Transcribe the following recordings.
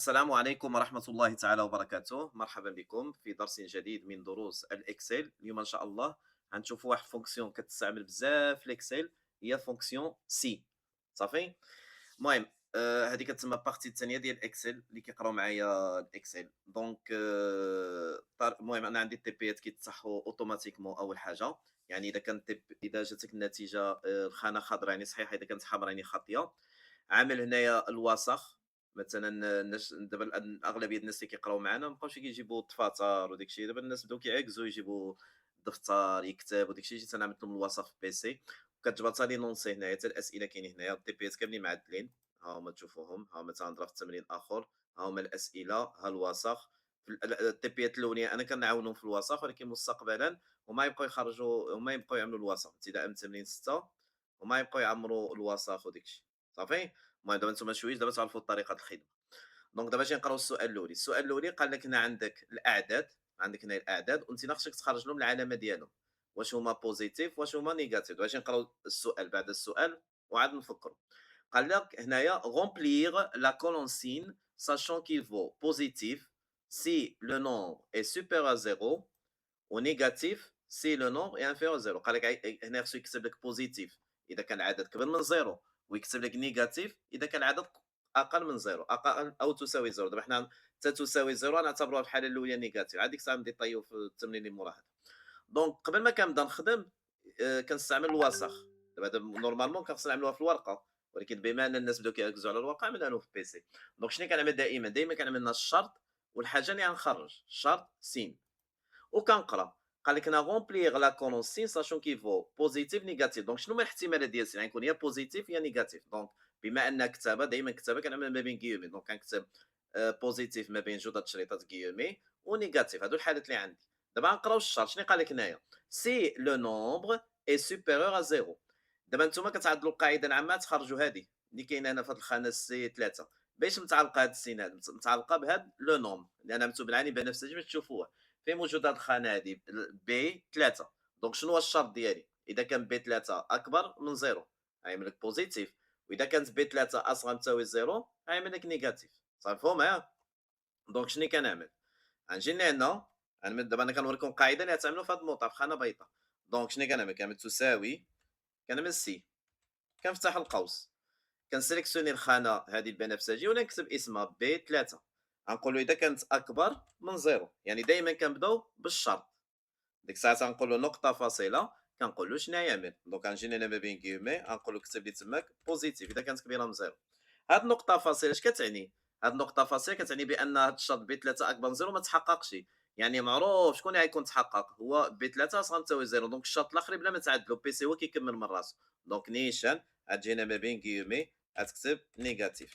السلام عليكم ورحمة الله تعالى وبركاته. مرحبا بكم في درس جديد من دروس الإكسل. اليوم إن شاء الله غنشوفوا واحد فونكسيون كتستعمل بزاف في الإكسل، هي فونكسيون سي. صافي. المهم، هذه كتسمى بارتي الثانية ديال الإكسل اللي كيقراو معايا الإكسل. دونك المهم أنا عندي التيبيات كيتصحوا أوتوماتيكمون أول حاجة. يعني إذا جاتك النتيجة الخانة خضراء يعني صحيحة، إذا كانت حمراء يعني خاطئة. عامل هنايا الوسخ. مثلًا الناس دابا أغلبية الناس اللي كيقراو معانا مابقاوش كيجيبوا الدفاتر وداك الشيء، دابا الناس بداو كيعكزوا يجيبوا الدفتر، يكتب وداك الشيء. جيت أنا عملت لهم الوسخ في البيسي، وكتجبر حتى لي نونسي هنايا، حتى الأسئلة كاينين هنايا، الTPS كاملين معدلين. ها هما تشوفوهم، ها هما تنهضر في التمرين آخر، ها هما الأسئلة، ها الوسخ. في التيبيات الأولانية أنا كنعاونهم في الوسخ، ولكن مستقبلًا هما يبقاو يعملوا الوسخ ابتداء من تمرين 6، هما يبقاو يعمروا الوسخ وداك الشيء. صافي. المهم دابا نتوما شويش دابا تعرفوا طريقة الخدمة. دونك دابا اجي نقراو السؤال الأولي. السؤال الأولي قال لك هنا عندك الأعداد، عندك هنا الأعداد وأنت خصك تخرج لهم العلامة ديالهم، واش هما بوزيتيف واش هما نيجاتيف. دابا اجي نقراو السؤال بعد السؤال وعاد نفكروا. قال لك هنايا remplir la colonne signe sachant qu'il vaut positif si le nombre est supérieur à 0 و négatif si le nombre est inférieur à 0. قال لك هنا خصو يكتب لك بوزيتيف إذا كان العدد كبير من 0، ويكتب لك نيجاتيف إذا كان العدد أقل من 0، أقل أو تساوي 0. دابا حنا حتى تساوي 0 نعتبروها في الحالة الأولى نيجاتيف، عاد ديك الساعة نبدا نطيو في التمرين اللي مورا هذا. دونك قبل ما كنبدا نخدم كنستعمل الوسخ. دابا نورمالمون كان خصنا نعملوها في الورقة، ولكن بما أن الناس بداو كيركزوا على الواقع عملنا له في البيسي. دونك شنو كنعمل دائمًا، دايمًا كنعمل لنا الشرط والحاجة اللي غنخرج، الشرط سين. وكنقرا. قال لك هنا غومبليغ لا كولون سين ساشون كيفو بوزيتيف نيجاتيف. دونك شنو هما الاحتمالات ديال السين؟ غيكون يا بوزيتيف يا نيجاتيف. دونك بما ان كتابه دائما كتابه كنعمل ما بين كيومي، دونك كنكتب بوزيتيف ما بين جوج د الشريطات كيومي، ونيجاتيف. هادو الحالات اللي عندي. دابا غنقراو الشرط. شنو قال لك هنايا؟ سي لو نومبر اي سوبيريور ا زيرو. دابا نتوما كتعدلوا القاعده العامه تخرجوا هذه اللي كاينه هنا في هذه الخانه سي 3. باش متعلقه هاد السين هاد متعلقه بهاد لو نومبر لانها مكتوب العيني بنفسجي باش تشوفوها. فين موجودة هاد الخانة هادي؟ B3. دونك شنو هو الشرط ديالي؟ إذا كان B3 أكبر من 0 غيعمل لك بوزيتيف، وإذا كانت B3 أصغر من تساوي 0 غيعمل لك نيجاتيف. صافي مفهوم ها؟ دونك شنو كنعمل؟ غنجي لهنا. دابا أنا كنوريكم قاعدة اللي غتعملوا في هاد النقطة في خانة بيضاء. دونك شنو كنعمل؟ كنعمل تساوي، كنعمل سي، كنفتح القوس، كنسيليكسيوني الخانة هذه البنفسجي ولا نكتب اسمها B3. غنقولوا إذا كانت أكبر من 0، يعني دايما كنبداو بالشرط. ديك الساعة تنقول له نقطة فاصلة، كنقول له شنو يعمل. دونك غنجي هنا ما بين كيومي غنقول له كتب لي تماك بوزيتيف إذا كانت كبيرة من زيرو. هاد النقطة فاصلة اش كتعني؟ هاد النقطة فاصلة كتعني بأن هاد الشرط B3 أكبر من زيرو ما تحققش. يعني معروف شكون اللي غيكون تحقق، هو B3 أصغر من تساوي زيرو. دونك الشرط الآخر بلا ما تعدلو بيسي هو كيكمل من راسو. دونك نيشان غتجي هنا ما بين كيومي غتكتب نيجاتيف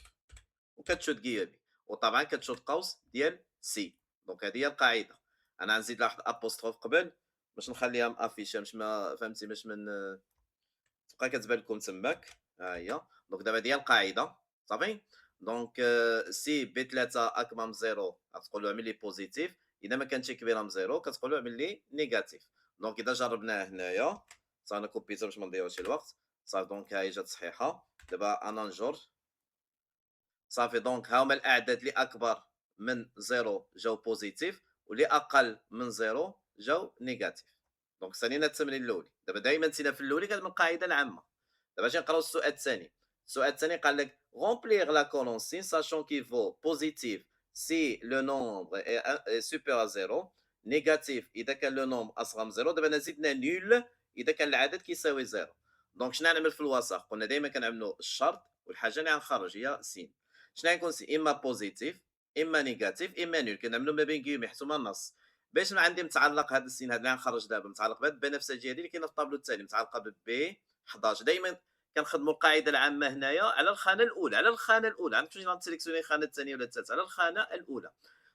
وكتشوط كيامي، وطبعا كتشوط قوس ديال سي. دونك هذه هي القاعده. انا غنزيد لها واحد ابوستروف قبل باش نخليها مافيشه، باش ما فهمتي، باش من تبقى كتبان لكم تماك. ها هي. دونك دابا هذه هي القاعده. صافي. دونك سي بي 3 اكبر من زيرو غتقول له اعمل لي بوزيتيف، اذا ما كانتش كبيره من زيرو كتقول له اعمل لي نيجاتيف. دونك اذا جربناه هنايا، صافي انا كوبيتها باش ما نضيعوش الوقت. صافي دونك ها هي جات صحيحه. دابا انا نجر. صافي دونك ها هما الأعداد اللي أكبر من 0 جاو بوزيتيف، واللي أقل من 0 جاو نيجاتيف. دونك سالينا التمرين الأولي. دابا دايما نتينا في الأولي كتبان القاعدة العامة. دابا اجي نقراو السؤال الثاني. السؤال الثاني قال لك remplir la colonne signe sachant qu'il vaut positif si le nombre est supérieur à 0، négatif إذا كان لو نومبر أصغر من 0. دابا أنا زدنا نول إذا كان العدد كيساوي 0. دونك شنو غنعمل في الوسط؟ قلنا دايما كنعملوا الشرط والحاجة اللي غنخرج هي سين. شنو غيكون اما بوزيتيف اما نيجاتيف اما نول، كنعملو ما بين كيومي حيت هما النص. باش ما عندي متعلق هذا السين هذا اللي غنخرج دابا متعلق بهذا البنفسجيه هذه اللي كاينه في الطابلو التالي متعلقه ب 11. دائما كنخدموا القاعده العامه هنايا على الخانه الاولى، على الخانه الاولى عندك فاش غنسيليكسيوني الخانه الثانيه ولا الثالثه، على الخانه الاولى.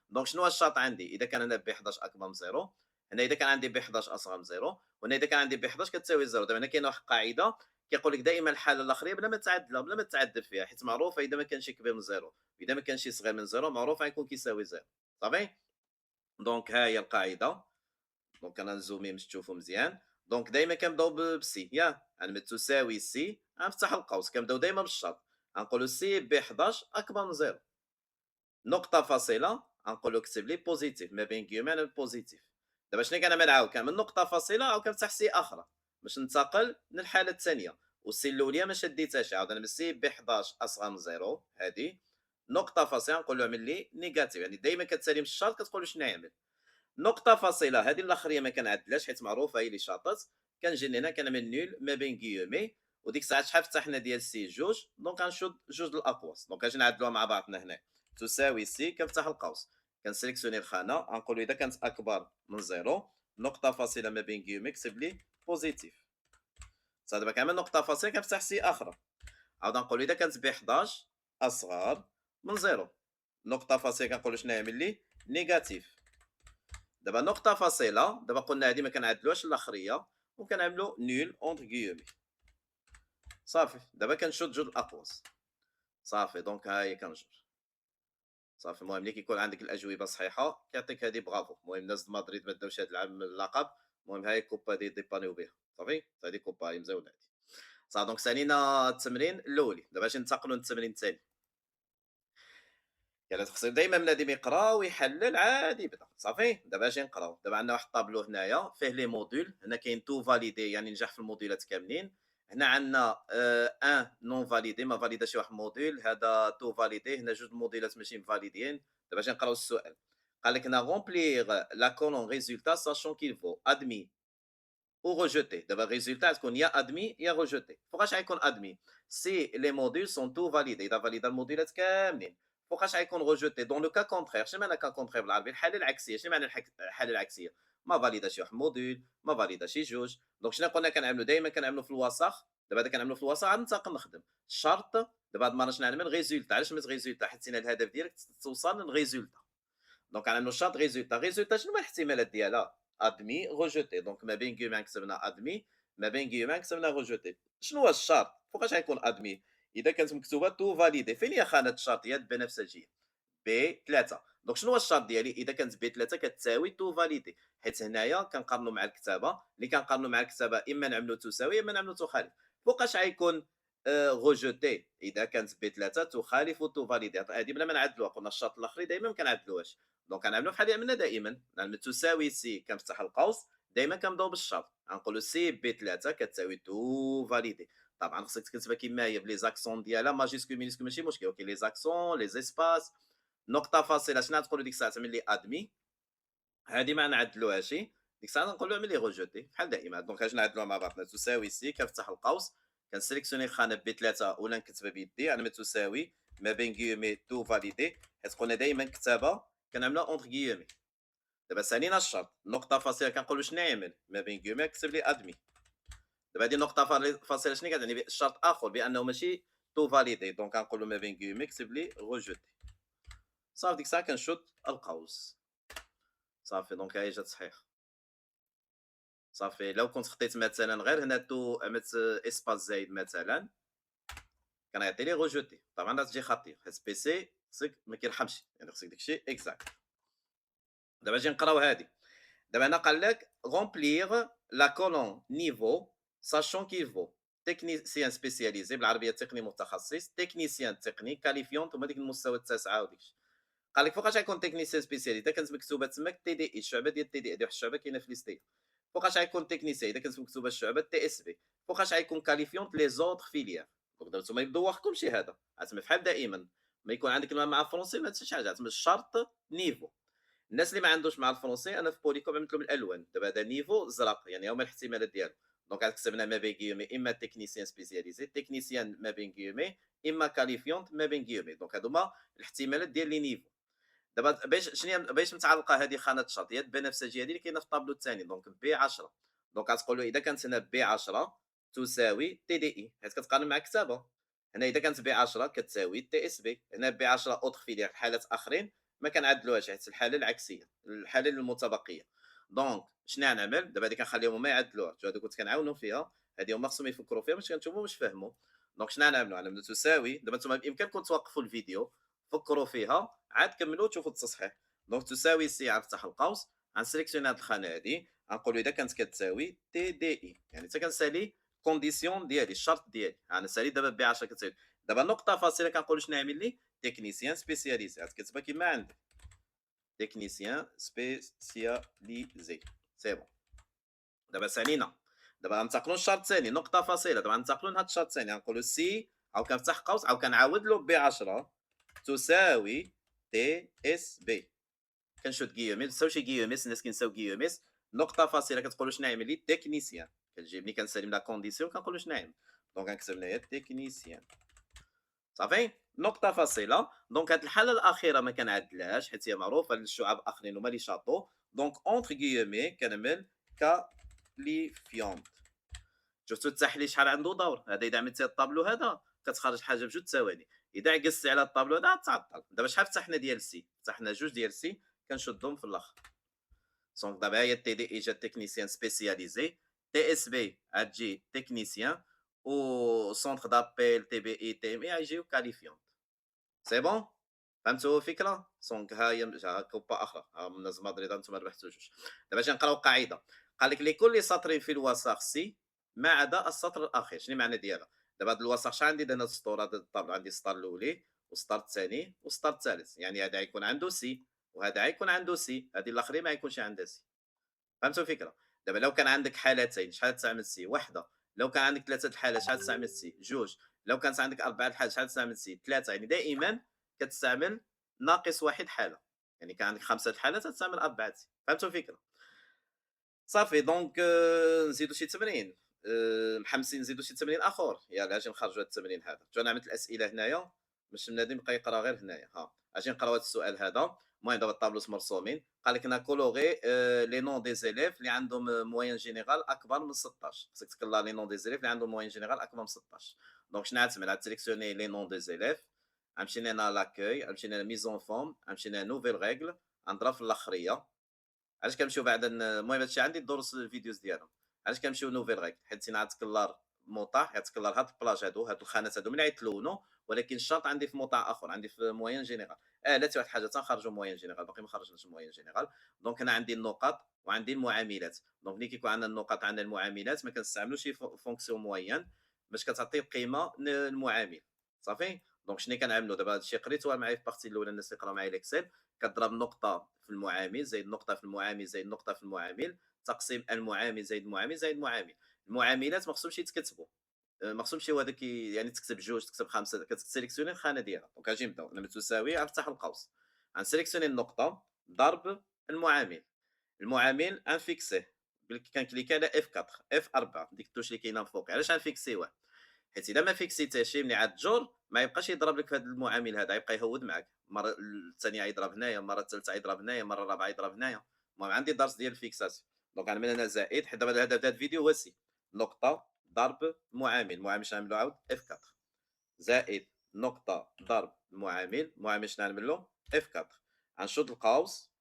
دونك شنو هو الشرط عندي؟ اذا كان هنا ب 11 اكبر من زيرو، هنا اذا كان عندي ب 11 اصغر من زيرو، وهنا اذا كان عندي ب 11 كتساوي زيرو. دابا هنا كاينه واحد القاعده كيقول لك دائما الحاله الاخريه بلا ما تعدلها بلا ما تعدل فيها، حيت معروفه اذا ما كانش كبير من زيرو واذا ما كانش صغير من زيرو معروف غيكون كيساوي زيرو. صافي. دونك ها هي القاعده. دونك انا نزومي باش تشوفوا مزيان. دونك دائما كنبداو بسي يا يعني تساوي سي، غنفتح القوس كنبداو دائما بالشرط. غنقولوا سي ب 11 اكبر من زيرو. نقطة فاصلة غنقول له اكتب لي بوزيتيف ما بين كيومي أنا بوزيتيف. دابا شنو كنعمل عاود كنعمل نقطة فاصلة عاود كنفتح سي آخرى باش ننتقل للحالة الثانية، والسي الأولى ما شديتهاش عاود أنا من السي ب11 أصغر من زيرو هادي، نقطة فاصلة نقول له اعمل لي نيجاتيف، يعني دايما كتسالي من الشرط كتقول له شنو يعمل. نقطة فاصلة هذه الأخرية ما كنعدلهاش حيت معروفة هي اللي شاطت، كنجي لهنا كنعمل نول ما بين كيومي، وديك الساعة شحال فتحنا ديال سي جوج، دونك غنشد جوج الأقواس، دونك أجي نعدلوها مع بعضنا هنا، تساوي سي كنفتح القوس، كنسيليكسيوني الخانة غنقول له إذا كانت أكبر من زيرو نقطة فاصلة ما بين كيومي كتب لي بوزيتيف، صافي دابا كنعمل نقطة فاصلة كنفتح سي أخرى، عاود نقول له إذا كانت ب11 أصغر من زيرو، نقطة فاصلة كنقول له شنو يعمل لي نيجاتيف. دابا نقطة فاصلة دابا قلنا هادي ما كنعدلوهاش الأخرية وكنعملو نول اونتر كيومي، صافي دابا كنشد جوج الأقواس، صافي دونك ها هي كنجر، صافي المهم ملي كيكون عندك الأجوبة صحيحة كيعطيك هادي برافو، المهم الناس د مدريد ما داوش هاد العام اللقب، المهم ها هي الكوبا ديبانيو بها، صافي هادي كوبا هي مزيونة هادي، صافي دونك سالينا التمرين الأولي، دابا أجي ننتقلو للتمرين الثاني. يلاه خصو دايما بنادم يقرا ويحلل عاد يبدا صافي دابا اجي نقراو دابا عندنا واحد الطابلو هنايا فيه لي موديل هنا كاين تو فاليدي يعني نجح في الموديلات كاملين هنا عندنا ان نون فاليدي ما فاليداش واحد الموديل هذا تو فاليدي هنا جوج موديلات ماشي مفاليدين دابا اجي نقراو السؤال قال لك هنا رومبليغ لا كولون ريزولتا ساشون كيل فو ادمي ou rejeté. D'abord, résultat, est-ce qu'on y a admis, il y a rejeté. Pourquoi je admis? Si les modules sont tous validés, il a validé le module كاملين. pourquoi je rejeté? Dans le cas contraire, شنو معنى cas contraire بالعربي؟ الحالة العكسية، شنو معنى الحالة العكسية؟ ما فاليدا شي واحد موديل، ما فاليدا شي جوج، دونك شنو قلنا كنعملوا دائما كنعملوا في الوسط، دابا هذا كنعملوا في الوسط عاد ننتقل نخدم. الشرط دابا هاد المره شنو نعمل ريزولتا، علاش سميت ريزولتا؟ حيت الهدف ديالك توصل للريزولتا. دونك غنعملوا شارت ريزولتا ريزولتا شنو هما الاحتمالات ديالها ادمي روجوتي دونك ما بين كيما كتبنا ادمي ما بين كيما كتبنا روجوتي شنو هو الشرط فوقاش غيكون ادمي اذا كانت مكتوبه تو فاليدي فين هي خانه الشرطيات بنفسجيه بي 3 دونك شنو هو الشرط ديالي اذا كانت بي 3 كتساوي تو فاليدي حيت هنايا كنقارنوا مع الكتابه اللي كنقارنوا مع الكتابه اما نعملوا تساوي اما نعملوا تخالف فوقاش غيكون روجوتي اذا كانت بي 3 تخالف تو فاليدي هذه بلا ما نعدلوها قلنا الشرط الاخر دائما ما كنعدلوهاش دونك غنعملو بحال اللي عملنا دائما نعمل تساوي سي كنفتح القوس دائما كنبداو بالشرط غنقولوا سي بي 3 كتساوي تو فاليدي طبعا خصك تكتبها كما هي بلي زاكسون ديالها ماجيسكول مينيسكول ماشي مشكل ولكن لي زاكسون لي زيسباس نقطه فاصله شنو غتقولوا ديك الساعه تعمل لي ادمي هذه ما نعدلوهاش ديك الساعه نقولوا اعمل لي روجوتي بحال دائما دونك اش نعدلوها مع بعضنا تساوي سي كنفتح القوس كنسيليكسيوني الخانه بي 3 ولا نكتبها بيدي انا ما تساوي ما بين كيومي تو فاليدي حيت قلنا دائما كتابه كنعملها اونتر كيومي دابا سالينا الشرط نقطة فاصلة كنقولوا شنو يعمل ما بين كيومي كتب لي ادمي دابا هادي نقطة فاصلة شنو كتعني الشرط اخر بانه ماشي تو فاليدي دونك غنقولوا ما بين كيومي كتب لي روجوتي صافي ديك الساعة كنشد القوس صافي دونك ها هي جات صحيح صافي لو كنت خطيت مثلا غير هنا تو عملت اسباس زايد مثلا كان يعطي لي روجوتي طبعا راه تجي خطير حيت بي سي خصك ما كيرحمش يعني خصك داكشي اكزاكت دابا نجي نقراو هادي دابا هنا قال لك remplir la colonne niveau sachant qu'il vaut technicien spécialisé بالعربيه تقني متخصص تكنيسيان تقني كاليفيونت هما ديك المستوى التاسعه وديك الشيء قال لك فوقاش غيكون تكنيسيان سبيسيالي اذا كانت مكتوبه تماك تي دي اي الشعبه ديال تي دي اي واحد الشعبه كاينه في ليستي فوقاش غيكون تكنيسيان اذا كانت مكتوبه الشعبه تي اس بي فوقاش غيكون كاليفيونت لي زوتر فيليير دونك دابا نتوما يبدو واخدكم شي هذا عتما فحال دائما ما يكون عندك مع الفرونسي ما تنساش حاجه عتما الشرط نيفو الناس اللي ما عندوش مع الفرونسي انا في بوليكوم عملت لهم الالوان دابا هذا نيفو زرق يعني هما الاحتمالات ديالو دونك عاد كتبنا ما بين كيومي اما تكنيسيان سبيسياليزي تكنيسيان ما بين كيومي اما كاليفيونت ما بين كيومي دونك هذوما الاحتمالات ديال لي نيفو دابا باش شنو باش متعلقه هذه خانه الشرط هي البنفسجيه هذه اللي كاينه في الطابلو الثاني دونك بي 10 دونك غتقول له اذا كانت هنا بي 10 تساوي تي دي اي حيت كتقارن مع كتابه هنا اذا كانت بي 10 كتساوي تي اس بي هنا بي 10 اوتر فيليير حالات اخرين ما كنعدلوهاش حيت الحاله العكسيه الحاله المتبقيه دونك شنو غنعمل دابا هذه كنخليهم هما يعدلوها هذو كنت كنعاونهم فيها هذه هما خصهم يفكروا فيها باش كنشوفوا واش فهموا دونك شنو غنعملوا غنعملوا تساوي دابا نتوما بامكانكم توقفوا الفيديو فكروا فيها عاد كملوا تشوفوا التصحيح دونك تساوي سي غنفتح القوس غنسيليكسيوني هاد الخانه هادي غنقولوا اذا كانت كتساوي تي دي اي يعني حتى كنسالي كونديسيون ديالي الشرط ديالي غنسالي دابا بي 10 كتساوي دابا نقطه فاصله كنقولوا شنو عامل لي تكنيسيان سبيسياليزي غتكتبها كيما عندك تكنيسيان سبيسياليزي سي بون. دابا سالينا، دابا غنتقلوا للشرط الثاني نقطه فاصله، دابا غنتقلوا لهاد الشرط الثاني غنقولوا سي عاود كنفتح قوس عاود كنعاود له ب 10 تساوي تي اس بي، كنشد غيومي نساو شي غيوميس الناس كينساو غيوميس، نقطه فاصله كتقولوا شنو يعمل لي تكنيسيان، كتجي ملي كنسالي لا كونديسيون كنقولوا شنو يعمل، دونك غنكتب هنايا تكنيسيان صافي نقطه فاصله. دونك هاد الحاله الاخيره ما كنعدلهاش حيت هي معروفه للشعب الاخرين هما لي شاطو، دونك اونتر غيومي كنعمل كاليفيونت. شفتوا التحليل شحال عنده دور، هذا اذا عملتي الطابلو هذا كتخرج حاجه بجوج ثواني، اذا عكزتي على الطابلو هذا تعطل. دابا شحال فتحنا ديال سي، فتحنا جوج ديال سي كنشدهم في الاخر. دونك دابا هي تي دي اي جات تكنيسيان سبيسياليزي، تي اس بي غتجي تكنيسيان، و سونتر دابيل تي بي اي تي ام اي غيجيو كاليفيون. سي بون فهمتوا الفكره؟ دونك ها هي كوبا اخرى، ها من الناس مدريد انتم ربحتوا جوج. دابا اجي نقراو قاعده، قال لك لكل سطر في الوثائق سي ما عدا السطر الاخير. شنو معنى ديالها؟ دابا هاد الوثائق شحال عندي؟ هنا السطور، هذا الطابلو عندي السطر الاولي والسطر الثاني والسطر الثالث، يعني هذا غيكون عنده سي وهذا غيكون عنده سي، هذه الاخرين ما يكونش عندها سي. فهمتوا الفكره؟ دابا لو كان عندك حالتين شحال تستعمل سي؟ وحده. لو كان عندك ثلاثه الحالات شحال تستعمل سي؟ جوج. لو كانت عندك اربعه الحالات شحال تستعمل سي؟ ثلاثه. يعني دائما كتستعمل ناقص واحد حاله، يعني كان عندك خمسه الحالات تستعمل اربعه سي. فهمتوا الفكره؟ صافي دونك نزيدو شي تمرين، محمسين نزيدو شي تمرين اخر. يلاه اجي نخرجوا هذا التمرين هذا. جو انا عملت الاسئله هنايا باش بنادم يبقى يقرا غير هنايا. ها اجي نقراو هذا السؤال هذا. المهم دابا الطابلوس مرسومين، قال لك هنا كولوغي لي نون دي زيليف اللي عندهم موين جينيرال اكبر من 16. خصك تكلا لي نون دي زيليف اللي عندهم موين جينيرال اكبر من 16. دونك شنو غتعمل؟ غتسيليكسيوني لي نون دي زيليف، غنمشي هنا لاكوي، غنمشي هنا ميزون فورم، غنمشي هنا نوفيل ريغل، غنضرب في الاخريه. علاش كنمشيو بعدا المهم هادشي عندي الدروس الفيديوز ديالهم. علاش كنمشيو نوفيل ريغل؟ حيت سينا غتكلار موطا، غتكلار هاد البلاج هادو الخانات هادو ملي غيتلونوا، ولكن الشرط عندي في موطا اخر، عندي في موين جينيرال. لا واحد الحاجه تنخرجوا موين جينيرال، باقي ما خرجناش موين جينيرال. دونك انا عندي النقط وعندي المعاملات. دونك ملي كيكون عندنا النقط عندنا المعاملات ما كنستعملوش شي فونكسيون معين باش كتعطي القيمه للمعامل. صافي دونك شنو كنعملوا دابا؟ هادشي قريتوها معايا في البارتي الاولى الناس اللي قراو معايا الاكسل. كضرب نقطه في المعامل زائد نقطه في المعامل زائد نقطه في المعامل تقسيم المعامل زائد المعامل زائد المعامل. المعاملات ما خصهمش يتكتبوا، ما خصهمش هو هذاك يعني تكتب جوج تكتب خمسه، كتسيليكسيوني الخانه ديالها. دونك اجي نبداو انا تساوي غنفتح القوس، غنسيليكسيوني النقطه ضرب المعامل. المعامل انفيكسيه كنكليكي على اف 4 اف 4 ديك التوش اللي كاينه فوق. علاش غنفيكسيوه؟ حيت الا ما فيكسيتيهش ملي عاد تجر ما يبقاش يضرب لك في هذا المعامل هذا، يبقى يهود معك مره الثانيه يضرب هنايا، مره الثالثه يضرب هنايا، مره الرابعه يضرب هنايا. المهم عندي درس ديال الفيكساسيون. دونك غنعمل هنا زائد، حيت دابا الهدف ديال الفيديو هو سي نقطه ضرب معامل. المعامل شنو نعملو عاود اف 4 زائد نقطه ضرب المعامل. المعامل شنو نعمل له اف 4. غنشد القوس،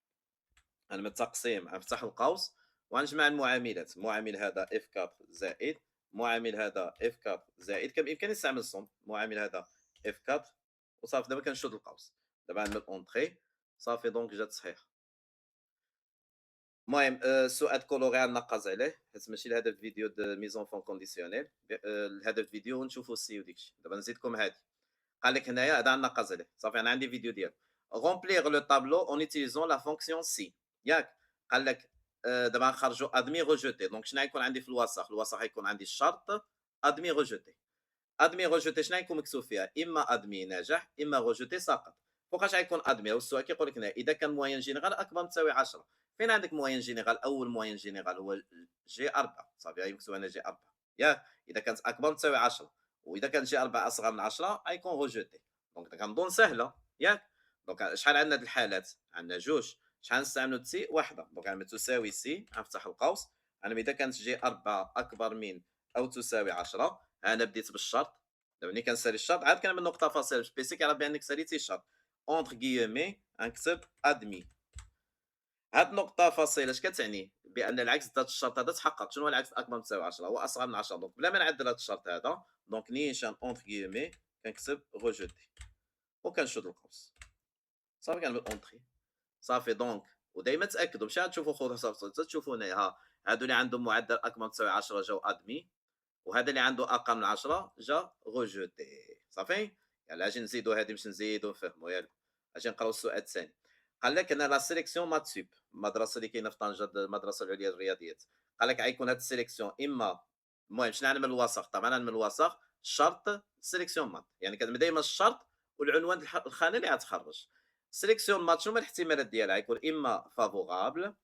غنعمل تقسيم، غنفتح القوس وغنجمع المعاملات. المعامل هذا اف 4 زائد معامل هذا اف 4 زائد كم بامكاني نستعمل الصوم. معامل هذا اف 4 وصافي. دابا كنشد القوس، دابا نعمل اونطري صافي دونك جات صحيحه. المهم السؤال كولوغي غنقز عليه حيت ماشي الهدف فيديو دو ميزون فون كونديسيونيل. الهدف فيديو نشوفوا السي وديكشي. دابا نزيدكم هادي، قال لك هنايا هذا غنقز عليه صافي. انا عندي فيديو ديالو remplir le tableau en utilisant la fonction si. ياك قال لك دابا غنخرجوا ادمي ريجوتي. دونك شنو غيكون عندي في الوسط؟ الوسط غيكون عندي الشرط ادمي ريجوتي. ادمي ريجوتي شنو غيكون مكتوب فيها؟ اما ادمي ناجح اما ريجوتي ساقط. فوقاش غيكون ادمي؟ والسؤال كيقول لك هنا اذا كان موين جينيرال اكبر من تساوي 10. فين عندك موين جينيرال؟ اول موين جينيرال هو جي 4 صافي غير مكتوب هنا جي 4 ياك. اذا كانت اكبر من تساوي 10 واذا كان جي 4 اصغر من 10 غيكون ريجوتي. دونك كنظن سهله ياك. دونك شحال عندنا د الحالات؟ عندنا جوج. شحال نستعملوا سي؟ وحده. دونك غنعمل تساوي سي، غنفتح القوس، غنعمل اذا كانت جي 4 اكبر من او تساوي 10. انا بديت بالشرط. دابا ملي كنسالي الشرط عاد كنعمل نقطه فاصله باش بيسي كيعرف بانك ساليتي الشرط. اونتر غيومي غنكتب ادمي. هاد النقطه فاصله اش كتعني؟ بان العكس ديال الشرط هذا تحقق. شنو هو العكس اكبر من تساوي 10؟ هو اصغر من 10. دونك بلا ما نعدل هاد الشرط هذا دونك نيشان اونتر غيومي كنكتب ريجوتي وكنشد القوس صافي. كنعمل اونتري صافي دونك. ودائما تاكدوا ماشي غتشوفوا خوت صافي تشوفوا هنايا ها هادو اللي عندهم معدل اكبر من تساوي 10 جاو ادمي، وهذا اللي عنده اقل من 10 جا ريجوتي صافي. يعني أجي نزيدو هادي باش نزيدو نفهمو يالّا، أجي نقراو السؤال الثاني. قال لك أنا لا سيليكسيون مات سوب، المدرسة اللي كاينة في طنجة المدرسة العليا للرياضيات. قال لك غيكون هاد السيليكسيون إما المهم شنو يعني من الوسط، طبعًا أنا من الوسط شرط سيليكسيون مات، يعني كتعمل دايمًا الشرط والعنوان الخانة اللي غتخرج. سيليكسيون مات شنو هما الاحتمالات ديالها؟ غيكون إما فافورابل،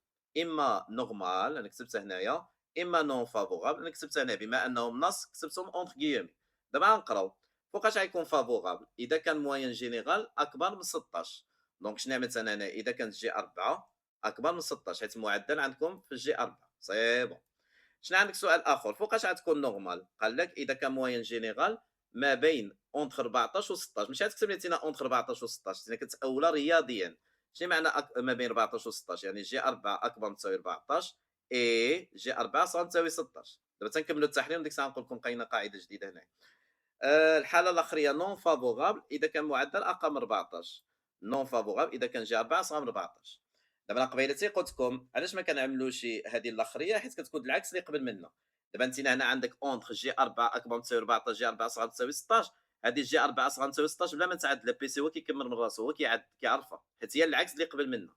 إما نورمال أنا كتبتها هنايا، إما نون فافورابل أنا كتبتها هنا، بما أنهم نص كتبتهم entre guillemets. دابا غنقراو. فوقاش غيكون فافورابل؟ إذا كان موين جينيرال أكبر من 16. دونك شنو مثلًا هنا إذا كانت جي 4 أكبر من 16 حيت المعدل عندكم في الجي 4 سي بون. شنو عندك سؤال آخر فوقاش غتكون نورمال؟ قال لك إذا كان موين جينيرال ما بين اونتر 14 و16 ماشي غتكتب لي تينا اونتر 14 و16 تينا كتأولى رياضيا. شنو معنى ما بين 14 و16 يعني جي 4 أكبر من تساوي 14 إي جي 4 صغر تساوي 16. دابا تنكملوا التحليل وديك الساعة نقول لكم كاينة قاعدة جديدة هنايا. الحالة الأخرى non favorable إذا كان معدل أقل من 14 non favorable إذا كان جا 4 صغر من 14. دابا أنا قبيلتي قلت لكم علاش ما كنعملوش هذه الأخرية حيت كتكون العكس اللي قبل منها. دابا أنت هنا عندك اونتر جي 4 أكبر من تساوي 14 جي 4 صغر تساوي 16. هذه جي 4 صغر تساوي 16 بلا ما تعدل البيسي هو كيكمل من راسو هو كيعرفها حيت هي العكس اللي قبل منها.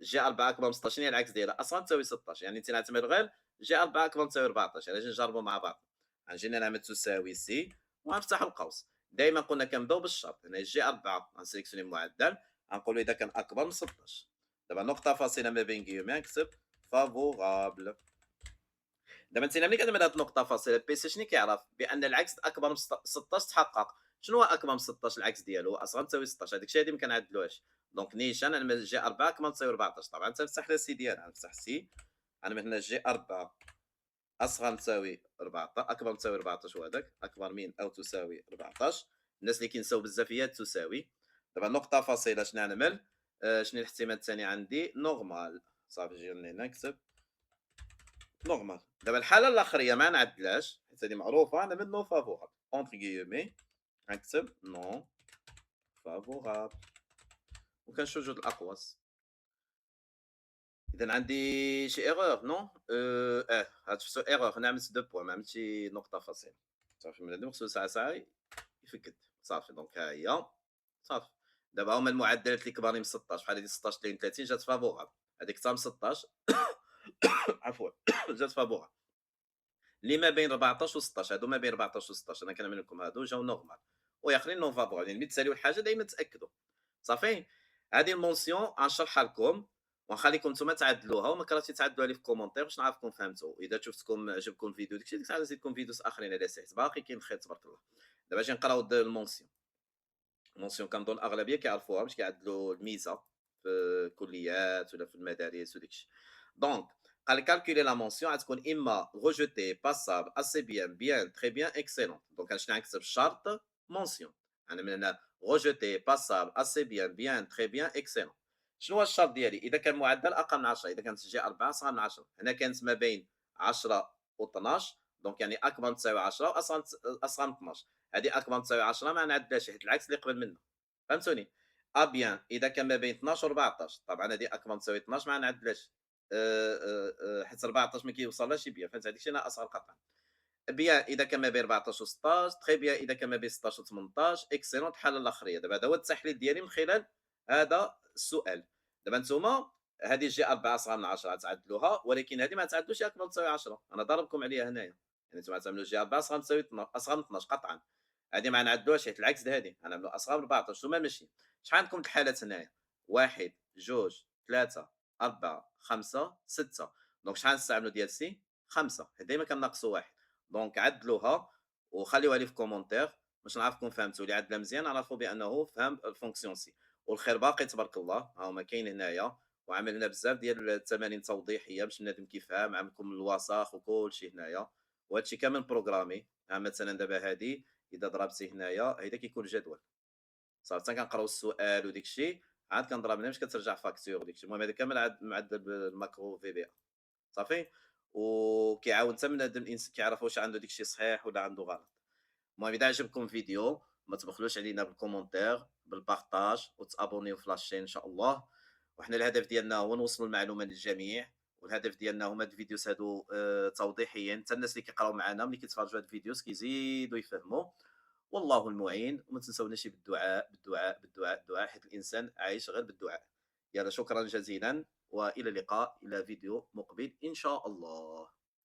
جي 4 أكبر من 16 هي العكس ديالها أصغر تساوي 16 يعني أنت نعتبر غير جي 4 أكبر من تساوي 14 يعني أجي نجربوا مع بعض. غنجينا نعمل تساوي سي وغنفتحوا القوس. دائما قلنا كنبداو بالشرط هنا جي 4 غنسيليكسيوني المعدل غنقولوا إذا كان أكبر من 16. دابا نقطة فاصلة ما بين كيومي نكتب فافورابل. دابا انت ملي كتعمل هاد النقطه فاصله البيسي شنو كيعرف بان العكس اكبر من 16 تحقق. شنو هو اكبر من 16 العكس ديالو اصغر تساوي 16 هذاك الشيء هذه ما كنعدلوهاش. دونك نيشان انا من جي 4 اكبر تساوي 14 طبعا تنفتح لها سي ديالها نفتح سي. انا من هنا جي 4 اصغر تساوي 14 اكبر تساوي 14 وهذاك اكبر من او تساوي 14. الناس اللي كينساو بزاف هي تساوي. دابا نقطه فاصله شنو نعمل شنو الاحتمال الثاني عندي نورمال صافي جينا نكتب نورمال. دابا الحالة الأخرية ما نعدلهاش حيت هذه معروفة أنا من نو فافورابل اونتر كيومي غنكتب نو فافورابل وكنشوف جوج الأقواس. إذا عندي شي ايغور نو هاد شفتو ايغور هنا عملت دو بوان ما عملتش نقطة فاصلة. صافي من هادي خصو ساعة ساعة يفكد صافي دونك ها هي صافي. دابا هما المعدلات اللي كبارين من 16 بحال هادي 16 32 جات فافورابل هذيك حتى من 16 عفوا جات فافورابل. اللي ما بين 14 و16 هادو ما بين 14 و16 انا كنعمل لكم هادو جاو نورمال واخرين نون فابور يعني ملي تساليو الحاجه دائما تاكدوا. صافي. هذه المونسيون غنشرحها لكم ونخليكم نتوما تعدلوها وما كرهتي تعدلوها لي في الكومونتير باش نعرفكم فهمتوا. اذا شفتكم عجبكم الفيديو داكشي ديك الساعه نزيدكم فيديوز اخرين على سيت باقي كاين الخير تبارك الله. دابا اجي نقراو المونسيون. المونسيون كنظن الاغلبيه كيعرفوها باش كيعدلوا الميزه في الكليات ولا في المدارس وداك الشيء. دونك قال calculer la mention غتكون اما rejeté passable assez bien bien très bien excellent. دونك انا شنو غنكتب الشرط mention انا من هنا rejeté passable assez bien bien très bien excellent. شنو هو الشرط ديالي اذا كان معدل اقل من 10 اذا كانت جي 4 صغر من 10 هنا كانت ما بين 10 و 12 دونك يعني اكبر من تساوي 10 واصغر من 12. هذه اكبر من تساوي 10 ما نعدلهاش حيت العكس اللي قبل منه. فهمتوني. ابيان اذا كان ما بين 12 و 14 طبعا هذه اكبر من تساوي 12 ما نعدلهاش حيت 14 ما كيوصلهاش بيان فهمت هذيك الشيء انا اصغر قطعا. بيان اذا كان ما بين 14 و 16 تري بيان اذا كان ما بين 16 و 18 اكسلونت الحاله الاخريه. دابا هذا هو التحليل ديالي من خلال هذا السؤال. دابا نتوما هذه جي 4 اصغر من 10 تعدلوها ولكن هذه ما تعدلوش اكبر من تساوي 10 انا ضاربكم عليها هنايا. يعني نتوما تعملوا جي 4 اصغر من تساوي اصغر من 12 قطعا. هذه ما نعدلوهاش حيت العكس د هذه غنعملوا اصغر من 14 ثم ماشي. شحال عندكم د الحالات هنايا 1 2 3 4 5 6 دونك شحال نستعملوا ديال سي 5 ديما كناقصوا واحد. دونك عدلوها وخليوها لي في كومونتير باش نعرفكم فهمتوا. اللي عدلها مزيان نعرفوا بانه فهم الفونكسيون سي. والخير باقي تبارك الله ها هما كاين هنايا وعمل لنا بزاف ديال التمارين توضيحيه باش بنادم كيفهم عملكم الوساخ وكل شيء هنايا. وهذا الشيء كامل بروغرامي. مثلا دابا هذه اذا ضربتي هنايا هيدا كيكون الجدول صافي حتى كنقراو السؤال وديك الشيء عاد كنضرب باش كترجع فاكتور وديك الشيء. المهم هذا كامل عاد معدل بالماكرو في بي إيه. صافي. وكيعاون حتى بنادم الانسان كيعرف واش عنده داك الشيء صحيح ولا عنده غلط. المهم اذا عجبكم الفيديو ما تبخلوش علينا بالكومونتير بالبارطاج وتابونيو في لاشين ان شاء الله. وحنا الهدف ديالنا هو نوصلوا المعلومه للجميع. والهدف ديالنا هما هاد الفيديوز هادو توضيحيين حتى الناس اللي كيقراو معنا ملي كيتفرجوا هاد الفيديوز كيزيدوا يفهموا. والله المعين. وما تنسوناش بالدعاء، بالدعاء، بالدعاء، بالدعاء، حيث الإنسان عايش غير بالدعاء. يلا شكرًا جزيلًا، وإلى اللقاء، إلى فيديو مقبل إن شاء الله.